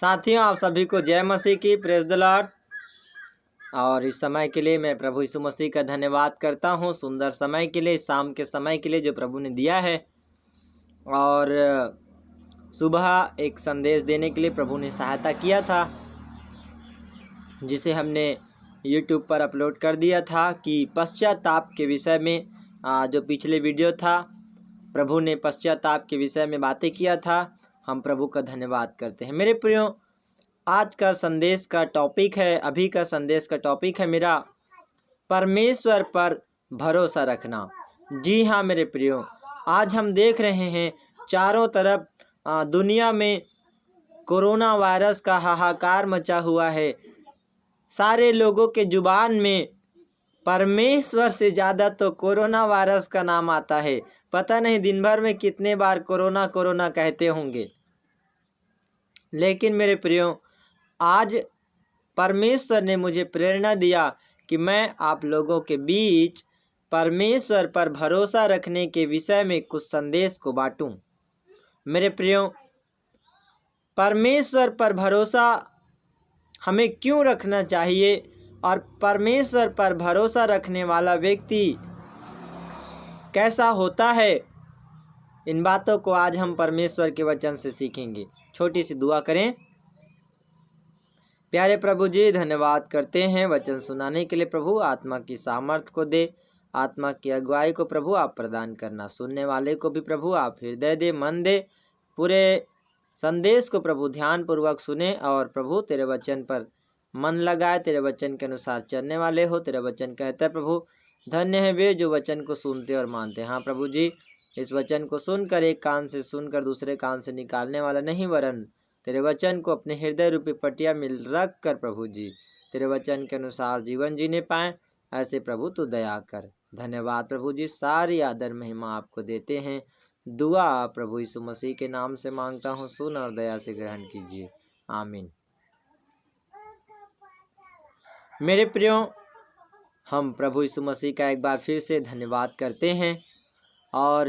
साथियों, आप सभी को जय मसीह की, प्रेज द लॉर्ड। और इस समय के लिए मैं प्रभु यीशु मसीह का धन्यवाद करता हूँ, सुंदर समय के लिए, शाम के समय के लिए जो प्रभु ने दिया है। और सुबह एक संदेश देने के लिए प्रभु ने सहायता किया था, जिसे हमने YouTube पर अपलोड कर दिया था कि पश्चाताप के विषय में। जो पिछले वीडियो था, प्रभु ने पश्चाताप के विषय में बातें किया था। हम प्रभु का धन्यवाद करते हैं। मेरे प्रियो, आज का संदेश का टॉपिक है, अभी का संदेश का टॉपिक है मेरा, परमेश्वर पर भरोसा रखना। जी हाँ मेरे प्रियो, आज हम देख रहे हैं चारों तरफ दुनिया में कोरोना वायरस का हाहाकार मचा हुआ है। सारे लोगों के जुबान में परमेश्वर से ज़्यादा तो कोरोना वायरस का नाम आता है। पता नहीं दिन भर में कितने बार कोरोना कोरोना कहते होंगे। लेकिन मेरे प्रियो, आज परमेश्वर ने मुझे प्रेरणा दिया कि मैं आप लोगों के बीच परमेश्वर पर भरोसा रखने के विषय में कुछ संदेश को बांटूं। मेरे प्रियो, परमेश्वर पर भरोसा हमें क्यों रखना चाहिए और परमेश्वर पर भरोसा रखने वाला व्यक्ति कैसा होता है, इन बातों को आज हम परमेश्वर के वचन से सीखेंगे। छोटी सी दुआ करें। प्यारे प्रभु जी, धन्यवाद करते हैं वचन सुनाने के लिए। प्रभु आत्मा की सामर्थ को दे, आत्मा की अगुवाई को प्रभु आप प्रदान करना। सुनने वाले को भी प्रभु आप हृदय दे, मन दे। पूरे संदेश को प्रभु ध्यान पूर्वक सुने और प्रभु तेरे वचन पर मन लगाए, तेरे वचन के अनुसार चलने वाले हो। तेरा वचन कहता है प्रभु, धन्य है वे जो वचन को सुनते और मानते हैं। हाँ प्रभु जी, इस वचन को सुनकर एक कान से सुनकर दूसरे कान से निकालने वाला नहीं, वरन तेरे वचन को अपने हृदय रूपी पटिया में रख कर प्रभु जी तेरे वचन के अनुसार जीवन जीने पाएँ, ऐसे प्रभु तू दया कर। धन्यवाद प्रभु जी, सारी आदर महिमा आपको देते हैं। दुआ प्रभु यीशु मसीह के नाम से मांगता हूँ, सुन और दया से ग्रहण कीजिए, आमीन। मेरे प्रियो, हम प्रभु यीशु मसीह का एक बार फिर से धन्यवाद करते हैं। और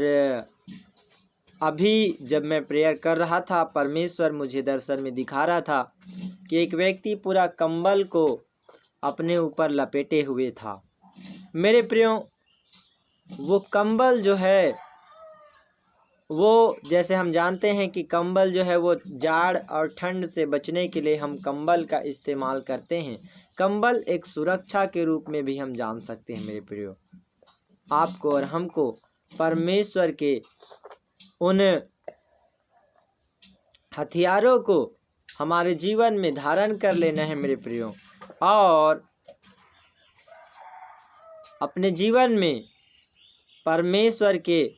अभी जब मैं प्रेयर कर रहा था, परमेश्वर मुझे दर्शन में दिखा रहा था कि एक व्यक्ति पूरा कंबल को अपने ऊपर लपेटे हुए था। मेरे प्रियो, वो कंबल जो है, वो जैसे हम जानते हैं कि कंबल जो है वो जाड़ और ठंड से बचने के लिए हम कंबल का इस्तेमाल करते हैं। कंबल एक सुरक्षा के रूप में भी हम जान सकते हैं। मेरे प्रियो, आपको और हमको परमेश्वर के उन हथियारों को हमारे जीवन में धारण कर लेना है मेरे प्रियो, और अपने जीवन में परमेश्वर के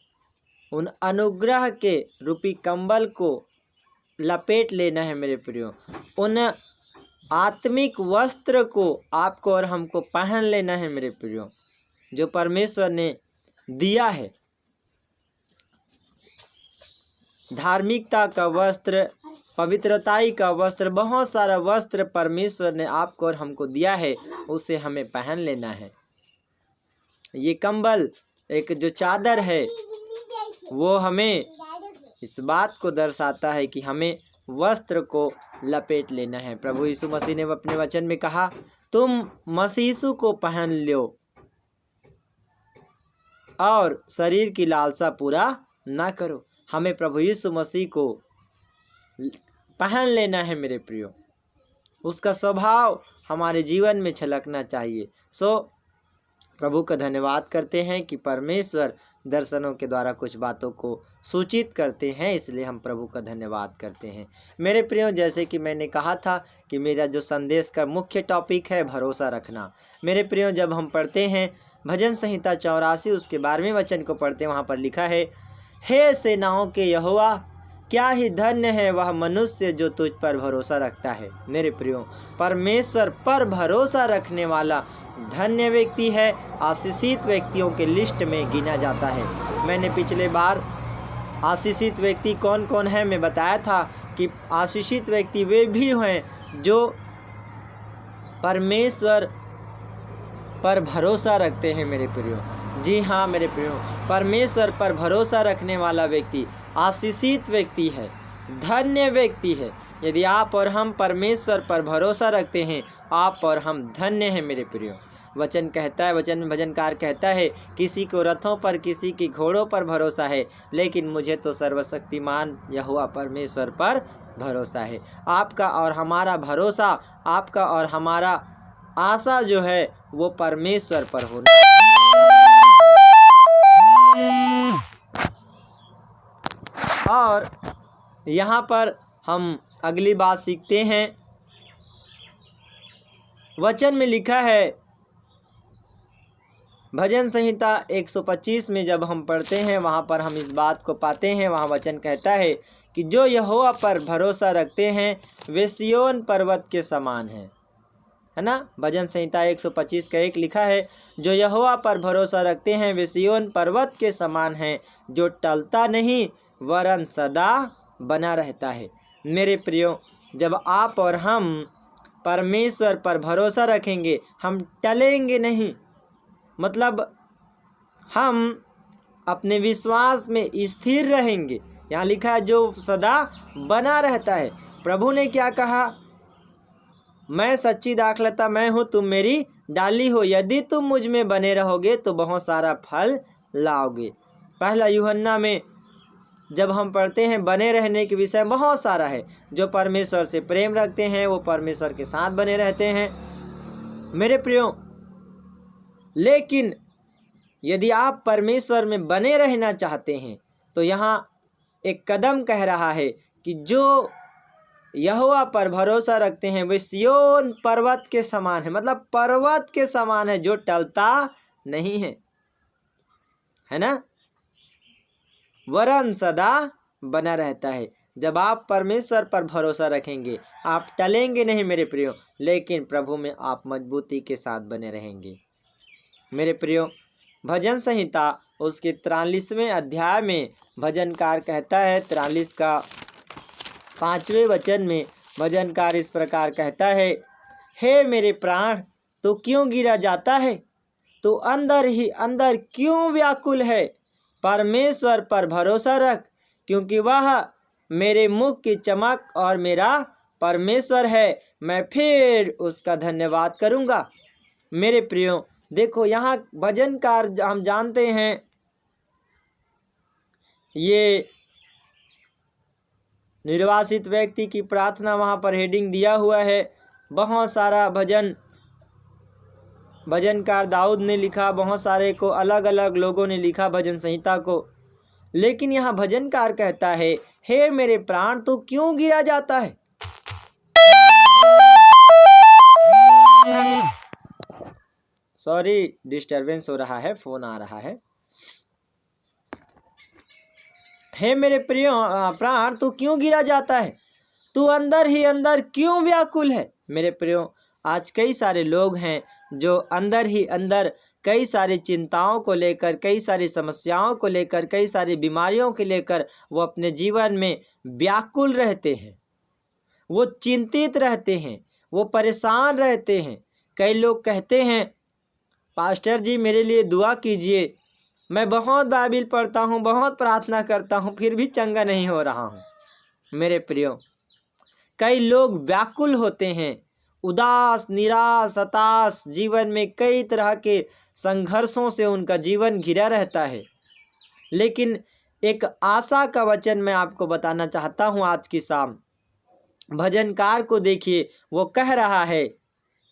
उन अनुग्रह के रूपी कंबल को लपेट लेना है मेरे प्रियो। उन आत्मिक वस्त्र को आपको और हमको पहन लेना है मेरे प्रियो, जो परमेश्वर ने दिया है। धार्मिकता का वस्त्र, पवित्रताई का वस्त्र, बहुत सारा वस्त्र परमेश्वर ने आपको और हमको दिया है, उसे हमें पहन लेना है। ये कंबल, एक जो चादर है, वो हमें इस बात को दर्शाता है कि हमें वस्त्र को लपेट लेना है। प्रभु यीशु मसीह ने अपने वचन में कहा, तुम मसीह यीशु को पहन लो और शरीर की लालसा पूरा ना करो। हमें प्रभु यीशु मसीह को पहन लेना है मेरे प्रियो। उसका स्वभाव हमारे जीवन में छलकना चाहिए। प्रभु का धन्यवाद करते हैं कि परमेश्वर दर्शनों के द्वारा कुछ बातों को सूचित करते हैं, इसलिए हम प्रभु का धन्यवाद करते हैं। मेरे प्रियो, जैसे कि मैंने कहा था कि मेरा जो संदेश का मुख्य टॉपिक है भरोसा रखना। मेरे प्रियो, जब हम पढ़ते हैं भजन संहिता 84 उसके 12वें वचन को पढ़ते हैं, वहाँ पर लिखा है, हे सेनाओं के यहोवा, क्या ही धन्य है वह मनुष्य जो तुझ पर भरोसा रखता है। मेरे प्रियो, परमेश्वर पर भरोसा रखने वाला धन्य व्यक्ति है, आशीषित व्यक्तियों के लिस्ट में गिना जाता है। मैंने पिछले बार आशीषित व्यक्ति कौन कौन है मैं बताया था कि आशीषित व्यक्ति वे भी हैं जो परमेश्वर पर भरोसा रखते हैं। मेरे प्रियो, जी हाँ मेरे प्रियो, परमेश्वर पर भरोसा रखने वाला व्यक्ति आशीषित व्यक्ति है, धन्य व्यक्ति है। यदि आप और हम परमेश्वर पर भरोसा रखते हैं, आप और हम धन्य हैं मेरे प्रियो। वचन कहता है, वचन में भजनकार कहता है, किसी को रथों पर, किसी की घोड़ों पर भरोसा है, लेकिन मुझे तो सर्वशक्तिमान यहोवा परमेश्वर पर भरोसा है। आपका और हमारा भरोसा, आपका और हमारा आशा जो है वो परमेश्वर पर होना। और यहाँ पर हम अगली बात सीखते हैं। वचन में लिखा है, भजन संहिता 125 में जब हम पढ़ते हैं वहाँ पर हम इस बात को पाते हैं। वहाँ वचन कहता है कि जो यहोवा पर भरोसा रखते हैं वे सिय्योन पर्वत के समान हैं, है ना। भजन संहिता 125 का 1 लिखा है, जो यहोवा पर भरोसा रखते हैं वे सिय्योन पर्वत के समान हैं, जो टलता नहीं वरन सदा बना रहता है। मेरे प्रियो, जब आप और हम परमेश्वर पर भरोसा रखेंगे, हम टलेंगे नहीं। मतलब हम अपने विश्वास में स्थिर रहेंगे। यहाँ लिखा है जो सदा बना रहता है। प्रभु ने क्या कहा, मैं सच्ची दाखलता मैं हूँ, तुम मेरी डाली हो, यदि तुम मुझ में बने रहोगे तो बहुत सारा फल लाओगे। पहला यूहन्ना में जब हम पढ़ते हैं बने रहने के विषय बहुत सारा है। जो परमेश्वर से प्रेम रखते हैं वो परमेश्वर के साथ बने रहते हैं मेरे प्रियो। लेकिन यदि आप परमेश्वर में बने रहना चाहते हैं तो यहाँ एक कदम कह रहा है कि जो यहोवा पर भरोसा रखते हैं वे सिय्योन पर्वत के समान है। मतलब पर्वत के समान है जो टलता नहीं है ना, वरन सदा बना रहता है। जब आप परमेश्वर पर भरोसा रखेंगे आप टलेंगे नहीं मेरे प्रियो, लेकिन प्रभु में आप मजबूती के साथ बने रहेंगे मेरे प्रियो। भजन संहिता उसके 43वें अध्याय में भजनकार कहता है, 43 का 5वें वचन में भजनकार इस प्रकार कहता है, हे मेरे प्राण तू क्यों गिरा जाता है, तू अंदर ही अंदर क्यों व्याकुल है, परमेश्वर पर भरोसा रख, क्योंकि वह मेरे मुख की चमक और मेरा परमेश्वर है, मैं फिर उसका धन्यवाद करूँगा। मेरे प्रियो देखो, यहाँ भजनकार हम जानते हैं ये निर्वासित व्यक्ति की प्रार्थना वहाँ पर हेडिंग दिया हुआ है। बहुत सारा भजनकार दाऊद ने लिखा, बहुत सारे को अलग अलग लोगों ने लिखा भजन संहिता को। लेकिन यहाँ भजनकार कहता है, हे मेरे प्राण तू क्यों गिरा जाता है। सॉरी, डिस्टरबेंस हो रहा है, फोन आ रहा है। हे मेरे प्रिय प्राण तू क्यों गिरा जाता है, तू अंदर ही अंदर क्यों व्याकुल है। मेरे प्रियो, आज कई सारे लोग हैं जो अंदर ही अंदर कई सारी चिंताओं को लेकर, कई सारी समस्याओं को लेकर, कई सारी बीमारियों को लेकर वो अपने जीवन में व्याकुल रहते हैं, वो चिंतित रहते हैं, वो परेशान रहते हैं। कई लोग कहते हैं, पास्टर जी मेरे लिए दुआ कीजिए, मैं बहुत बाइबिल पढ़ता हूँ, बहुत प्रार्थना करता हूँ, फिर भी चंगा नहीं हो रहा हूँ। मेरे प्रियो, कई लोग व्याकुल होते हैं, उदास, निराश, हताश, जीवन में कई तरह के संघर्षों से उनका जीवन घिरा रहता है। लेकिन एक आशा का वचन मैं आपको बताना चाहता हूँ आज की शाम। भजनकार को देखिए, वो कह रहा है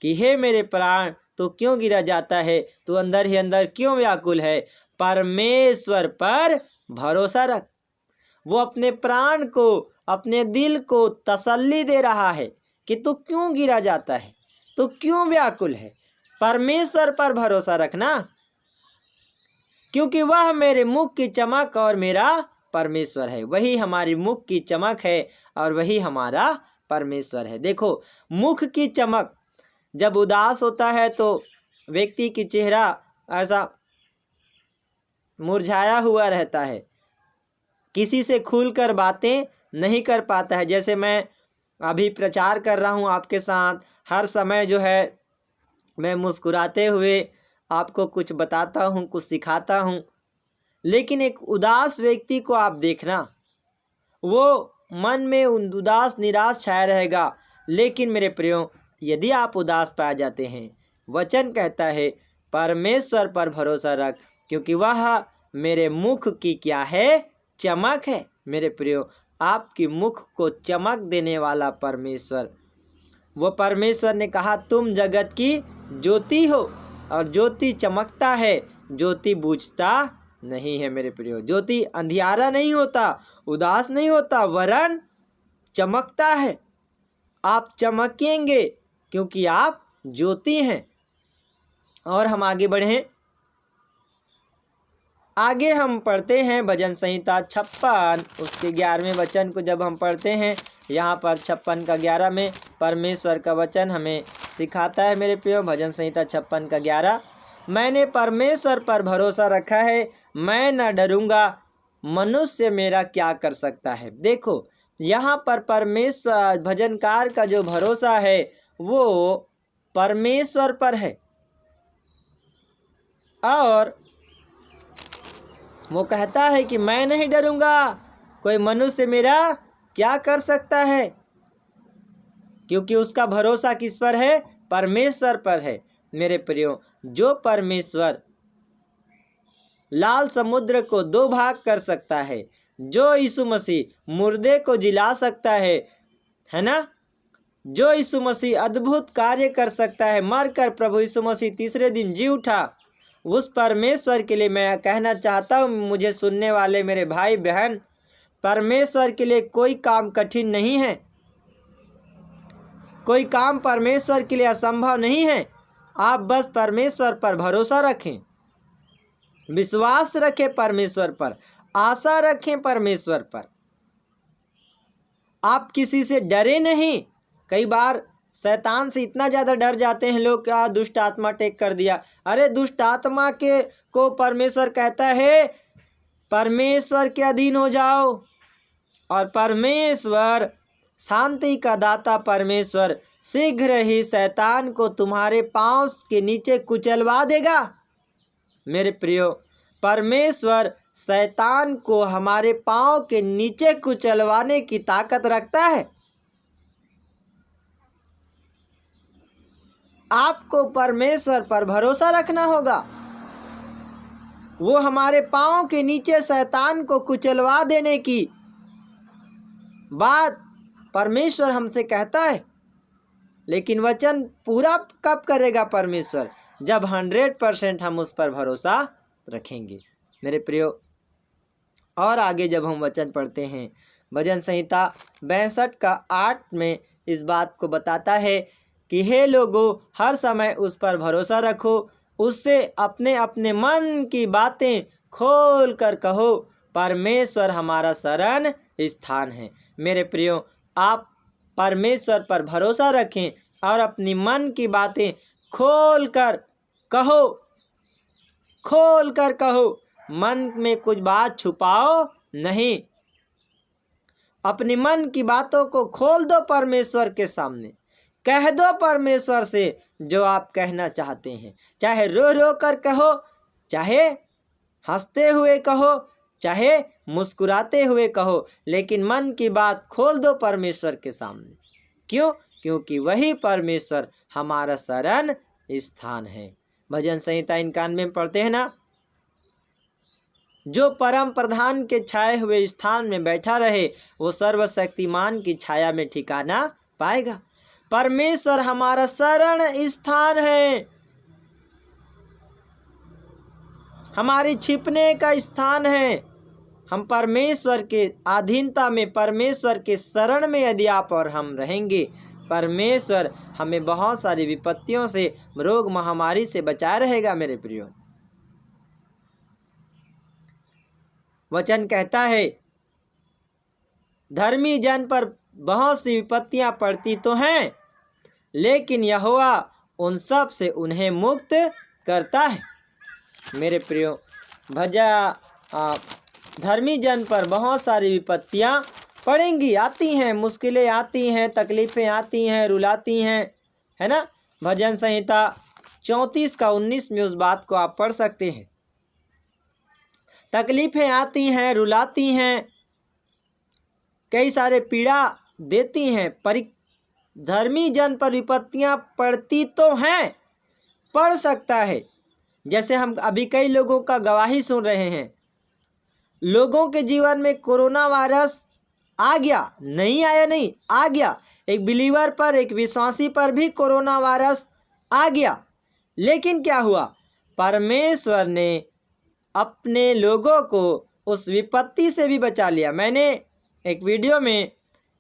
कि हे मेरे प्राण तो क्यों गिरा जाता है, तू अंदर ही अंदर क्यों व्याकुल है, परमेश्वर पर भरोसा रख। वो अपने प्राण को, अपने दिल को तसल्ली दे रहा है कि तू क्यों गिरा जाता है, तू क्यों व्याकुल है, परमेश्वर पर भरोसा रखना, क्योंकि वह मेरे मुख की चमक और मेरा परमेश्वर है। वही हमारी मुख की चमक है और वही हमारा परमेश्वर है। देखो, मुख की चमक, जब उदास होता है तो व्यक्ति की चेहरा ऐसा मुरझाया हुआ रहता है, किसी से खुलकर बातें नहीं कर पाता है। जैसे मैं अभी प्रचार कर रहा हूँ आपके साथ, हर समय जो है मैं मुस्कुराते हुए आपको कुछ बताता हूँ, कुछ सिखाता हूँ। लेकिन एक उदास व्यक्ति को आप देखना, वो मन में उदास निराश छाया रहेगा। लेकिन मेरे प्रियो, यदि आप उदास पाए जाते हैं, वचन कहता है परमेश्वर पर भरोसा रख, क्योंकि वह मेरे मुख की क्या है? चमक है। मेरे प्रियो, आपकी मुख को चमक देने वाला परमेश्वर, वो परमेश्वर ने कहा तुम जगत की ज्योति हो, और ज्योति चमकता है, ज्योति बुझता नहीं है। मेरे प्रियो, ज्योति अंधियारा नहीं होता, उदास नहीं होता, वरन चमकता है। आप चमकेंगे क्योंकि आप ज्योति हैं। और हम आगे बढ़ें। आगे हम पढ़ते हैं भजन संहिता 56 उसके 11वें वचन को जब हम पढ़ते हैं, यहाँ पर 56 का 11 में परमेश्वर का वचन हमें सिखाता है। मेरे प्रियो, भजन संहिता 56 का 11, मैंने परमेश्वर पर भरोसा रखा है, मैं न डरूंगा, मनुष्य मेरा क्या कर सकता है। देखो, यहाँ पर परमेश्वर, भजनकार का जो भरोसा है वो परमेश्वर पर है, और वो कहता है कि मैं नहीं डरूंगा, कोई मनुष्य मेरा क्या कर सकता है, क्योंकि उसका भरोसा किस पर है? परमेश्वर पर है। मेरे प्रियो, जो परमेश्वर लाल समुद्र को 2 भाग कर सकता है, जो यीशु मसीह मुर्दे को जिला सकता है ना, जो यीशु मसीह अद्भुत कार्य कर सकता है, मरकर प्रभु यीशु मसीह तीसरे दिन जी उठा, उस परमेश्वर के लिए मैं कहना चाहता हूँ, मुझे सुनने वाले मेरे भाई बहन, परमेश्वर के लिए कोई काम कठिन नहीं है, कोई काम परमेश्वर के लिए असंभव नहीं है। आप बस परमेश्वर पर भरोसा रखें, विश्वास रखें परमेश्वर पर, आशा रखें परमेश्वर पर। आप किसी से डरे नहीं। कई बार शैतान से इतना ज़्यादा डर जाते हैं लोग, क्या दुष्ट आत्मा टेक कर दिया। अरे दुष्ट आत्मा के को परमेश्वर कहता है परमेश्वर के अधीन हो जाओ, और परमेश्वर, शांति का दाता परमेश्वर शीघ्र ही शैतान को तुम्हारे पांव के नीचे कुचलवा देगा। मेरे प्रियो, परमेश्वर शैतान को हमारे पांव के नीचे कुचलवाने की ताकत रखता है। आपको परमेश्वर पर भरोसा रखना होगा। वो हमारे पांव के नीचे शैतान को कुचलवा देने की बात परमेश्वर हमसे कहता है। लेकिन वचन पूरा कब करेगा परमेश्वर? जब 100% हम उस पर भरोसा रखेंगे। मेरे प्रियो, और आगे जब हम वचन पढ़ते हैं, भजन संहिता 62 का 8 में इस बात को बताता है कि हे लोगों, हर समय उस पर भरोसा रखो, उससे अपने अपने मन की बातें खोल कर कहो, परमेश्वर हमारा शरण स्थान है। मेरे प्रियो, आप परमेश्वर पर भरोसा रखें और अपनी मन की बातें खोल कर कहो, मन में कुछ बात छुपाओ नहीं। अपनी मन की बातों को खोल दो परमेश्वर के सामने, कह दो परमेश्वर से जो आप कहना चाहते हैं। चाहे रो रो कर कहो, चाहे हंसते हुए कहो, चाहे मुस्कुराते हुए कहो, लेकिन मन की बात खोल दो परमेश्वर के सामने। क्यों? क्योंकि वही परमेश्वर हमारा शरण स्थान है। भजन संहिता 91 में पढ़ते हैं ना, जो परम प्रधान के छाए हुए स्थान में बैठा रहे, वो सर्वशक्तिमान की छाया में ठिकाना पाएगा। परमेश्वर हमारा शरण स्थान है, हमारी छिपने का स्थान है। हम परमेश्वर के अधीनता में, परमेश्वर के शरण में यदि आप और हम रहेंगे, परमेश्वर हमें बहुत सारी विपत्तियों से, रोग महामारी से बचाए रहेगा। मेरे प्रियो, वचन कहता है धर्मी जन पर बहुत सी विपत्तियां पड़ती तो हैं, लेकिन यहोवा उन सब से उन्हें मुक्त करता है। मेरे प्रियो, धर्मी जन पर बहुत सारी विपत्तियां पड़ेंगी, आती हैं, मुश्किलें आती हैं, तकलीफ़ें आती हैं, रुलाती हैं, है ना। भजन संहिता 34 का 19 में उस बात को आप पढ़ सकते हैं। तकलीफ़ें आती हैं, रुलाती हैं, कई सारे पीड़ा देती हैं। धर्मी जन पर विपत्तियां पड़ती तो हैं, पड़ सकता है। जैसे हम अभी कई लोगों का गवाही सुन रहे हैं, लोगों के जीवन में कोरोना वायरस आ गया, नहीं आया नहीं, आ गया। एक बिलीवर पर, एक विश्वासी पर भी कोरोना वायरस आ गया, लेकिन क्या हुआ? परमेश्वर ने अपने लोगों को उस विपत्ति से भी बचा लिया। मैंने एक वीडियो में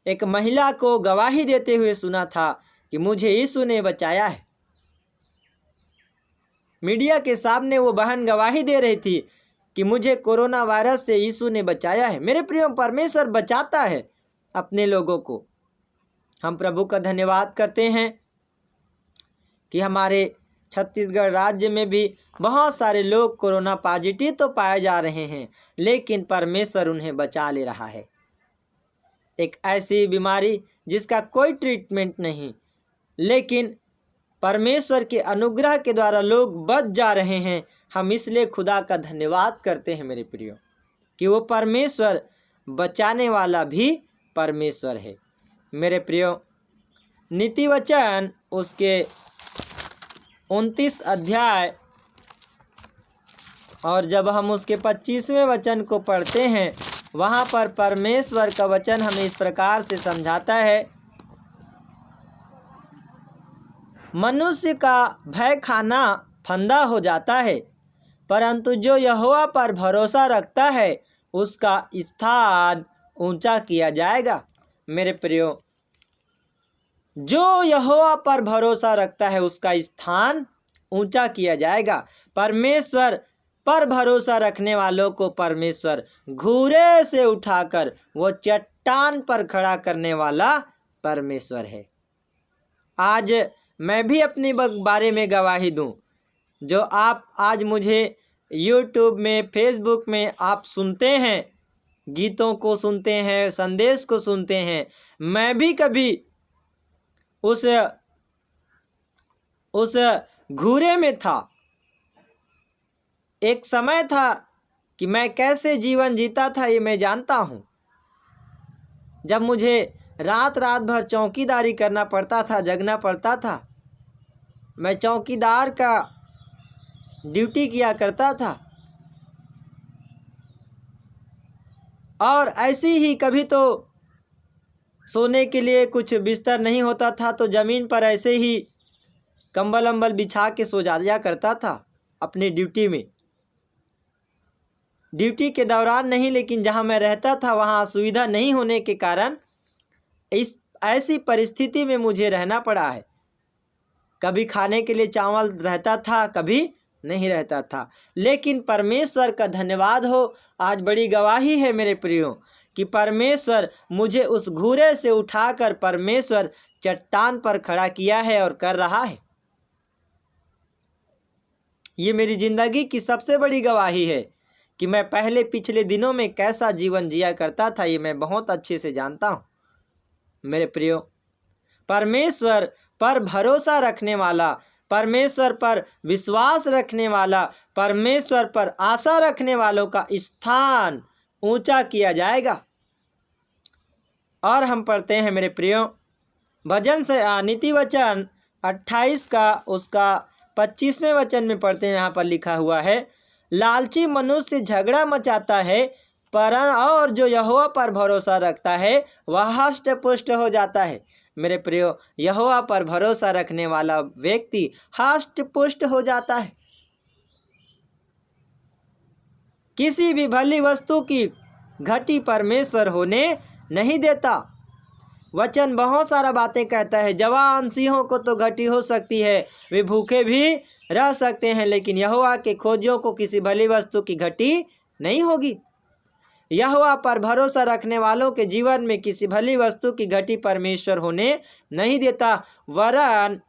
एक महिला को गवाही देते हुए सुना था कि मुझे यीशु ने बचाया है। मीडिया के सामने वो बहन गवाही दे रही थी कि मुझे कोरोना वायरस से यीशु ने बचाया है। मेरे प्रियो, परमेश्वर बचाता है अपने लोगों को। हम प्रभु का धन्यवाद करते हैं कि हमारे छत्तीसगढ़ राज्य में भी बहुत सारे लोग कोरोना पॉजिटिव तो पाए जा रहे हैं, लेकिन परमेश्वर उन्हें बचा ले रहा है। एक ऐसी बीमारी जिसका कोई ट्रीटमेंट नहीं, लेकिन परमेश्वर के अनुग्रह के द्वारा लोग बच जा रहे हैं। हम इसलिए खुदा का धन्यवाद करते हैं मेरे प्रियो, कि वो परमेश्वर बचाने वाला भी परमेश्वर है। मेरे प्रियो, नीति वचन उसके 29 अध्याय और जब हम उसके 25वें वचन को पढ़ते हैं, वहाँ पर परमेश्वर का वचन हमें इस प्रकार से समझाता है, मनुष्य का भय खाना फंदा हो जाता है, परंतु जो यहोवा पर भरोसा रखता है उसका स्थान ऊंचा किया जाएगा। मेरे प्रियो, जो यहोवा पर भरोसा रखता है उसका स्थान ऊंचा किया जाएगा। परमेश्वर पर भरोसा रखने वालों को परमेश्वर घूरे से उठाकर वो चट्टान पर खड़ा करने वाला परमेश्वर है। आज मैं भी अपने बारे में गवाही दूं। जो आप आज मुझे यूट्यूब में, फेसबुक में आप सुनते हैं, गीतों को सुनते हैं, संदेश को सुनते हैं, मैं भी कभी उस घूरे में था। एक समय था कि मैं कैसे जीवन जीता था ये मैं जानता हूँ। जब मुझे रात भर चौकीदारी करना पड़ता था, जगना पड़ता था, मैं चौकीदार का ड्यूटी किया करता था। और ऐसी ही कभी तो सोने के लिए कुछ बिस्तर नहीं होता था तो ज़मीन पर ऐसे ही कंबल अंबल बिछा के सो जाया करता था अपनी ड्यूटी में। ड्यूटी के दौरान नहीं, लेकिन जहां मैं रहता था वहां सुविधा नहीं होने के कारण इस ऐसी परिस्थिति में मुझे रहना पड़ा है। कभी खाने के लिए चावल रहता था, कभी नहीं रहता था, लेकिन परमेश्वर का धन्यवाद हो, आज बड़ी गवाही है मेरे प्रियो कि परमेश्वर मुझे उस घूरे से उठाकर परमेश्वर चट्टान पर खड़ा किया है और कर रहा है। ये मेरी जिंदगी की सबसे बड़ी गवाही है कि मैं पहले पिछले दिनों में कैसा जीवन जिया करता था, ये मैं बहुत अच्छे से जानता हूँ। मेरे प्रियो, परमेश्वर पर भरोसा रखने वाला, परमेश्वर पर विश्वास रखने वाला, परमेश्वर पर आशा रखने वालों का स्थान ऊंचा किया जाएगा। और हम पढ़ते हैं मेरे प्रियो, भजन से नीति वचन 28 का उसका 25वें वचन में पढ़ते हैं। यहाँ पर लिखा हुआ है, लालची मनुष्य झगड़ा मचाता है, और जो यहोवा पर भरोसा रखता है वह हष्ट पुष्ट हो जाता है। मेरे प्रियो, यहोवा पर भरोसा रखने वाला व्यक्ति हष्ट पुष्ट हो जाता है। किसी भी भली वस्तु की घटी परमेश्वर होने नहीं देता। वचन बहुत सारा बातें कहता है। जवान सिंहों को तो घटी हो सकती है, वे भूखे भी रह सकते हैं, लेकिन यहोवा के खोजियों को किसी भली वस्तु की घटी नहीं होगी। यहोवा पर भरोसा रखने वालों के जीवन में किसी भली वस्तु की घटी परमेश्वर होने नहीं देता, वरन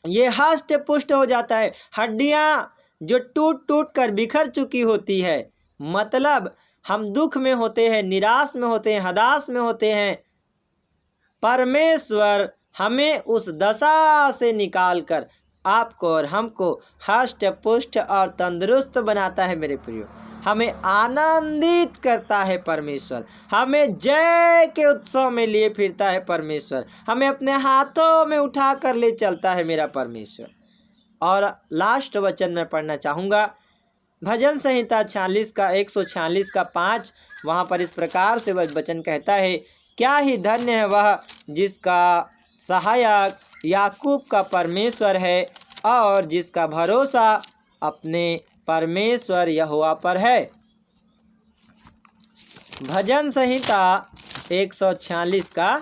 ये हष्ट पुष्ट हो जाता है। हड्डियाँ जो टूट टूट कर बिखर चुकी होती है, मतलब हम दुख में होते हैं, निराश में होते हैं, हताश में होते हैं, परमेश्वर हमें उस दशा से निकालकर आपको और हमको हष्ट पुष्ट और तंदुरुस्त बनाता है। मेरे प्रियो, हमें आनंदित करता है परमेश्वर, हमें जय के उत्सव में लिए फिरता है परमेश्वर, हमें अपने हाथों में उठा कर ले चलता है मेरा परमेश्वर। और लास्ट वचन मैं पढ़ना चाहूँगा, भजन संहिता 146 का 5। वहाँ पर इस प्रकार से वह वचन कहता है, क्या ही धन्य है वह जिसका सहायक याकूब का परमेश्वर है और जिसका भरोसा अपने परमेश्वर यहोवा पर है। भजन संहिता 146 का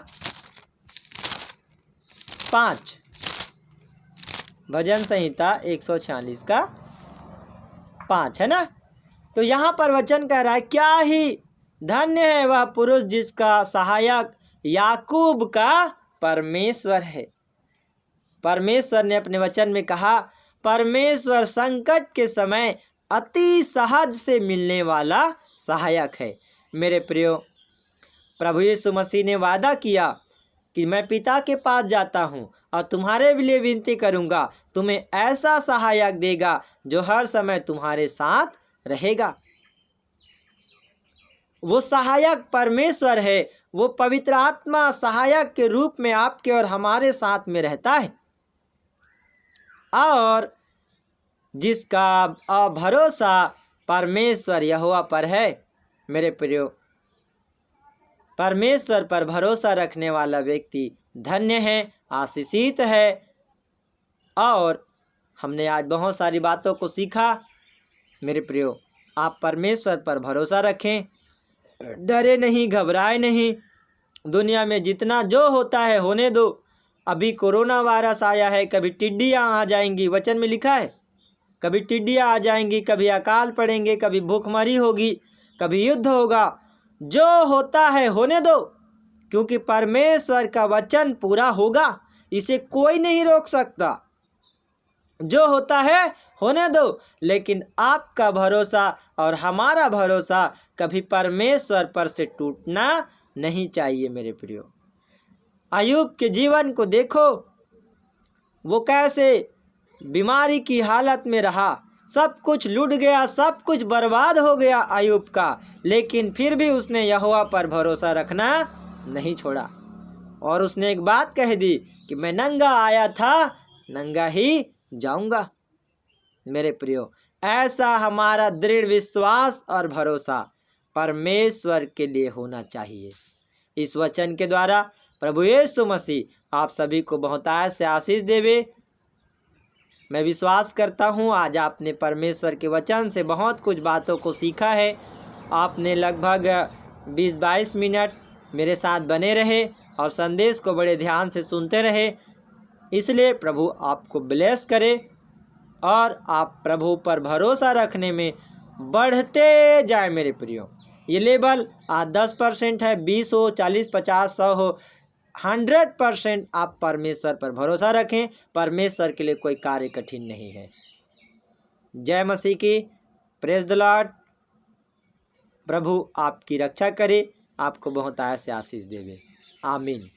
5। भजन संहिता 146 का 5 है ना। तो यहाँ पर वचन कह रहा है, क्या ही धन्य है वह पुरुष जिसका सहायक याकूब का परमेश्वर है। परमेश्वर ने अपने वचन में कहा, परमेश्वर संकट के समय अति सहज से मिलने वाला सहायक है। मेरे प्रियो, प्रभु यीशु मसीह ने वादा किया कि मैं पिता के पास जाता हूँ और तुम्हारे लिए विनती करूँगा, तुम्हें ऐसा सहायक देगा जो हर समय तुम्हारे साथ रहेगा। वो सहायक परमेश्वर है, वो पवित्र आत्मा सहायक के रूप में आपके और हमारे साथ में रहता है। और जिसका भरोसा परमेश्वर यहोवा पर है। मेरे प्रियो, परमेश्वर पर भरोसा रखने वाला व्यक्ति धन्य है, आशीषित है। और हमने आज बहुत सारी बातों को सीखा। मेरे प्रियो, आप परमेश्वर पर भरोसा रखें, डरे नहीं, घबराए नहीं। दुनिया में जितना जो होता है होने दो। अभी कोरोना वायरस आया है, कभी टिड्डियाँ आ जाएंगी, वचन में लिखा है, कभी टिड्डियाँ आ जाएंगी, कभी अकाल पड़ेंगे, कभी भूखमरी होगी, कभी युद्ध होगा। जो होता है होने दो, क्योंकि परमेश्वर का वचन पूरा होगा, इसे कोई नहीं रोक सकता। जो होता है होने दो, लेकिन आपका भरोसा और हमारा भरोसा कभी परमेश्वर पर से टूटना नहीं चाहिए। मेरे प्रियो, अय्यूब के जीवन को देखो, वो कैसे बीमारी की हालत में रहा, सब कुछ लूट गया, सब कुछ बर्बाद हो गया अय्यूब का, लेकिन फिर भी उसने यहोवा पर भरोसा रखना नहीं छोड़ा। और उसने एक बात कह दी कि मैं नंगा आया था, नंगा ही जाऊंगा। मेरे प्रियो, ऐसा हमारा दृढ़ विश्वास और भरोसा परमेश्वर के लिए होना चाहिए। इस वचन के द्वारा प्रभु यीशु मसीह आप सभी को बहुतायत से आशीष देवे। मैं विश्वास करता हूँ आज आपने परमेश्वर के वचन से बहुत कुछ बातों को सीखा है। आपने लगभग 20-22 मिनट मेरे साथ बने रहे और संदेश को बड़े ध्यान से सुनते रहे। इसलिए प्रभु आपको ब्लेस करे और आप प्रभु पर भरोसा रखने में बढ़ते जाए। मेरे प्रियो, ये लेवल आज 10% है, 20 हो, 40, 50, 100 हो, 100% आप परमेश्वर पर भरोसा रखें। परमेश्वर के लिए कोई कार्य कठिन नहीं है। जय मसीह की, प्रेज द लॉर्ड। प्रभु आपकी रक्षा करे, आपको बहुत आय से आशीष देवे। आमीन।